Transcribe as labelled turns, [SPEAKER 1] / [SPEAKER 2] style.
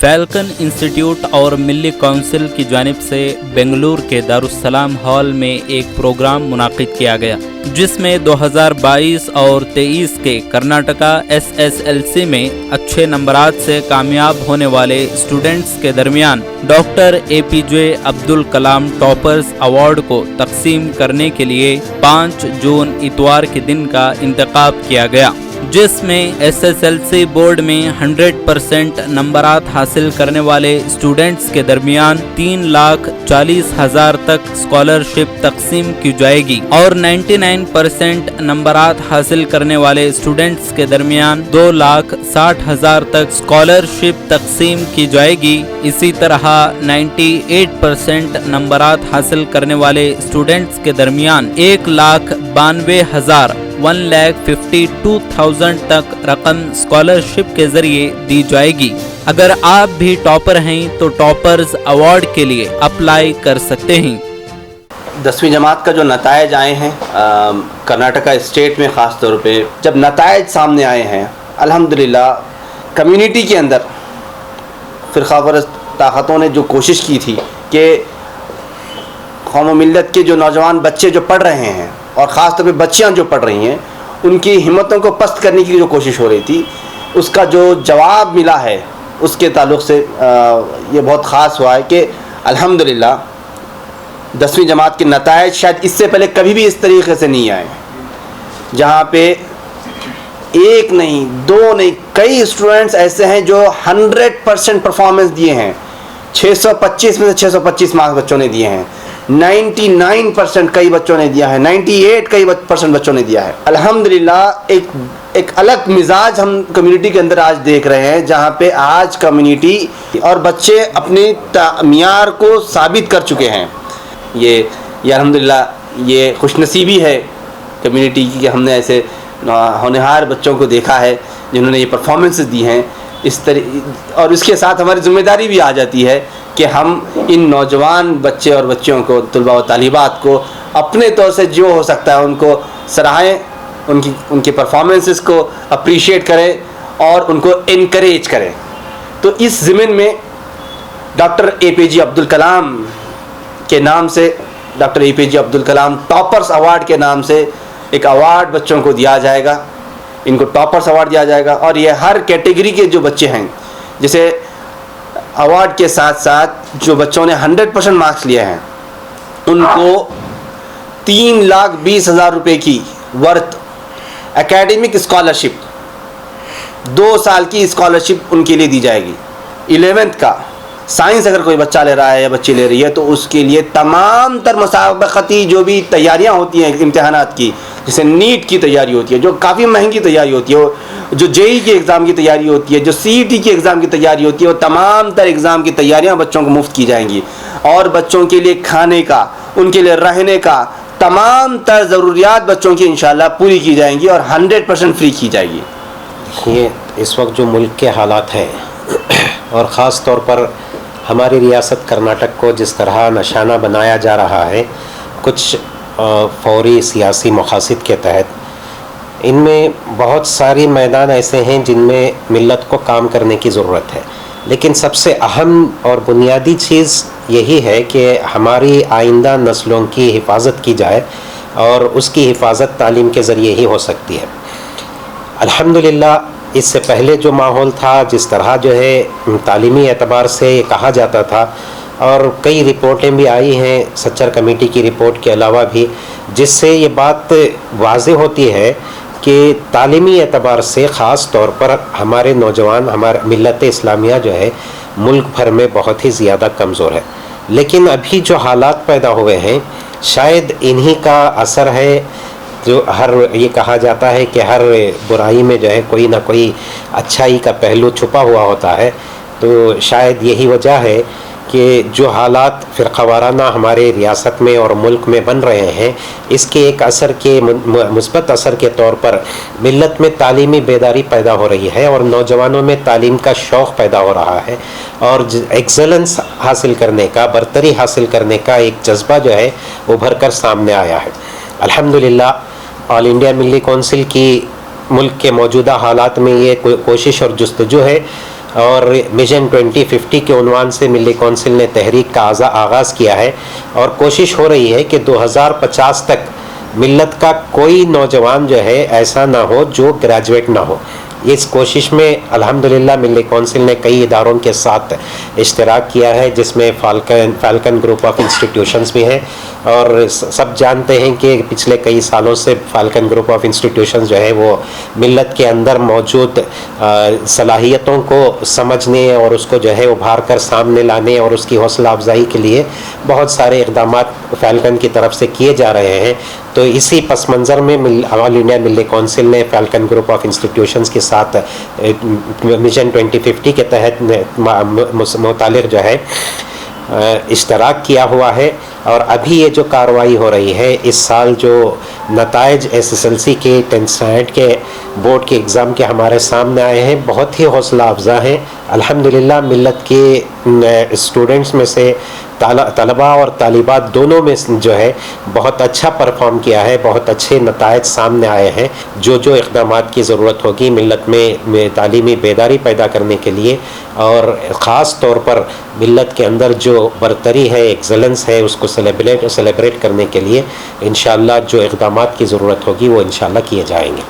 [SPEAKER 1] Falcon institute اور ملی council کی جانب سے بنگلور کے دارالسلام ہال میں ایک پروگرام منعقد کیا گیا، جس میں 2022 اور 23 کے کرناٹکا SSLC میں اچھے نمبرات سے کامیاب ہونے والے اسٹوڈنٹس کے درمیان doctor APJ Abdul Kalam toppers award کو تقسیم کرنے کے لیے 5 جون اتوار کے دن کا انتخاب کیا گیا، جس میں SSLC بورڈ میں 100% نمبرات حاصل کرنے والے اسٹوڈنٹس کے درمیان 3,40,000 تک اسکالرشپ تقسیم کی جائے گی اور 99% نمبرات حاصل کرنے والے اسٹوڈنٹس کے درمیان 2,60,000 تک اسکالرشپ تقسیم کی جائے گی۔ اسی طرح 98% نمبرات حاصل کرنے والے اسٹوڈنٹس کے درمیان 1,52,000 تک رقم اسکالرشپ کے ذریعے دی جائے گی۔ اگر آپ بھی ٹاپر ہیں تو ٹاپرز ایوارڈ کے لیے اپلائی کر سکتے ہیں۔
[SPEAKER 2] 10ویں جماعت کا جو نتائج آئے ہیں کرناٹکا اسٹیٹ میں، خاص طور پہ جب نتائج سامنے آئے ہیں، الحمدللہ کمیونٹی کے اندر فرقہ پرست طاقتوں نے جو کوشش کی تھی کہ قوم و ملت کے جو نوجوان بچے جو پڑھ رہے ہیں اور خاص طور پہ بچیاں جو پڑھ رہی ہیں، ان کی ہمتوں کو پست کرنے کی جو کوشش ہو رہی تھی، اس کا جو جواب ملا ہے اس کے تعلق سے یہ بہت خاص ہوا ہے کہ الحمدللہ 10ویں جماعت کے نتائج شاید اس سے پہلے کبھی بھی اس طریقے سے نہیں آئے، جہاں پہ ایک نہیں، دو نہیں، کئی اسٹوڈنٹس ایسے ہیں جو 100% پرفارمنس دیے ہیں۔ 625 میں سے 625 مارکس بچوں نے دیے ہیں، 99% کئی بچوں نے دیا ہے، 98 کئی % بچوں نے دیا ہے۔ الحمدللہ ایک الگ مزاج ہم کمیونٹی کے اندر آج دیکھ رہے ہیں، جہاں پہ آج کمیونٹی اور بچے اپنی معیار کو ثابت کر چکے ہیں۔ یہ الحمدللہ یہ خوش نصیبی ہے کمیونٹی کی کہ ہم نے ایسے ہونہار بچوں کو دیکھا ہے جنہوں نے یہ پرفارمنسز دی ہیں اور اس کے ساتھ ہماری ذمہ داری بھی آ جاتی ہے کہ ہم ان نوجوان بچے اور بچیوں کو، طلباء و طالبات کو اپنے طور سے جو ہو سکتا ہے ان کو سراہیں، ان کی پرفارمنسز کو اپریشیٹ کریں اور ان کو انکریج کریں۔ تو اس ضمن میں ڈاکٹر APJ عبدالکلام کے نام سے، doctor APJ Abdul Kalam toppers award کے نام سے ایک ایوارڈ بچوں کو دیا جائے گا، ان کو ٹاپرز ایوارڈ دیا جائے گا، اور یہ ہر کیٹیگری کے جو بچے ہیں، جیسے ایوارڈ کے ساتھ ساتھ جو بچوں نے 100% مارکس لیے ہیں ان کو 3,20,000 روپے کی ورتھ اکیڈمک اسکالرشپ، 2 سال کی اسکالرشپ ان کے لیے دی جائے گی۔ 11th کا سائنس اگر کوئی بچہ لے رہا ہے یا بچی لے رہی ہے تو اس کے لیے تمام تر مسابقتی جو بھی تیاریاں ہوتی ہیں امتحانات کی، جیسے نیٹ کی تیاری ہوتی ہے جو کافی مہنگی تیاری ہوتی ہے، جو JEE کے ایگزام کی تیاری ہوتی ہے، جو CET کے ایگزام کی تیاری ہوتی ہے، وہ تمام تر ایگزام کی تیاریاں بچوں کو مفت کی جائیں گی، اور بچوں کے لیے کھانے کا، ان کے لیے رہنے کا، تمام تر ضروریات بچوں کی انشاءاللہ پوری کی جائیں گی اور 100% فری کی جائے گی۔
[SPEAKER 3] یہ اس وقت جو ملک کے حالات ہیں اور خاص طور پر ہماری ریاست کرناٹک کو جس طرح نشانہ بنایا جا رہا ہے کچھ فوری سیاسی مقاصد کے تحت، ان میں بہت ساری میدان ایسے ہیں جن میں ملت کو کام کرنے کی ضرورت ہے، لیکن سب سے اہم اور بنیادی چیز یہی ہے کہ ہماری آئندہ نسلوں کی حفاظت کی جائے، اور اس کی حفاظت تعلیم کے ذریعے ہی ہو سکتی ہے۔ الحمدللہ اس سے پہلے جو ماحول تھا، جس طرح جو ہے تعلیمی اعتبار سے یہ کہا جاتا تھا، اور کئی رپورٹیں بھی آئی ہیں سچر کمیٹی کی رپورٹ کے علاوہ بھی، جس سے یہ بات واضح ہوتی ہے کہ تعلیمی اعتبار سے خاص طور پر ہمارے نوجوان، ہمارا ملت اسلامیہ جو ہے ملک بھر میں بہت ہی زیادہ کمزور ہے۔ لیکن ابھی جو حالات پیدا ہوئے ہیں شاید انہی کا اثر ہے، جو یہ کہا جاتا ہے کہ ہر برائی میں جو ہے کوئی نہ کوئی اچھائی کا پہلو چھپا ہوا ہوتا ہے، تو شاید یہی وجہ ہے کہ جو حالات فرقہ وارانہ ہمارے ریاست میں اور ملک میں بن رہے ہیں، اس کے ایک اثر کے مثبت اثر کے طور پر ملت میں تعلیمی بیداری پیدا ہو رہی ہے اور نوجوانوں میں تعلیم کا شوق پیدا ہو رہا ہے، اور ایکسلنس حاصل کرنے کا، برتری حاصل کرنے کا ایک جذبہ جو ہے ابھر کر سامنے آیا ہے۔ الحمدللہ آل انڈیا ملی کونسل کی ملک کے موجودہ حالات میں یہ کوشش اور جستجو ہے اور مشن 2050 کے عنوان سے ملی کونسل نے تحریک کا آغاز کیا ہے اور کوشش ہو رہی ہے کہ 2050 تک ملت کا کوئی نوجوان جو ہے ایسا نہ ہو جو گریجویٹ نہ ہو. اس کوشش میں الحمدللہ ملی کونسل نے کئی اداروں کے ساتھ اشتراک کیا ہے، جس میں فالکن گروپ آف انسٹیٹیوشنز بھی ہیں، اور سب جانتے ہیں کہ پچھلے کئی سالوں سے فالکن گروپ آف انسٹیٹیوشنز جو ہے وہ ملت کے اندر موجود صلاحیتوں کو سمجھنے اور اس کو جو ہے ابھار کر سامنے لانے اور اس کی حوصلہ افزائی کے لیے بہت سارے اقدامات فالکن کی طرف سے کیے جا رہے ہیں. تو اسی پس منظر میں آل انڈیا ملی کونسل نے فالکن گروپ آف انسٹیٹیوشنز کے ساتھ مشن 2050 کے تحت متعلق جو ہے اشتراک کیا ہوا ہے. اور ابھی یہ جو کارروائی ہو رہی ہے، اس سال جو نتائج SSLC کے 10th اسٹینڈرڈ کے بورڈ کے ایگزام کے ہمارے سامنے آئے ہیں، بہت ہی حوصلہ افزا ہیں. الحمدللہ ملت کے اسٹوڈنٹس میں سے طلباء اور طالبات دونوں میں جو ہے بہت اچھا پرفارم کیا ہے، بہت اچھے نتائج سامنے آئے ہیں. جو اقدامات کی ضرورت ہوگی ملت میں تعلیمی بیداری پیدا کرنے کے لیے، اور خاص طور پر ملت کے اندر جو برتری ہے، ایکسلنس ہے، اس کو سیلیبریٹ کرنے کے لیے انشاءاللہ جو اقدامات کی ضرورت ہوگی وہ انشاءاللہ کیے جائیں گے.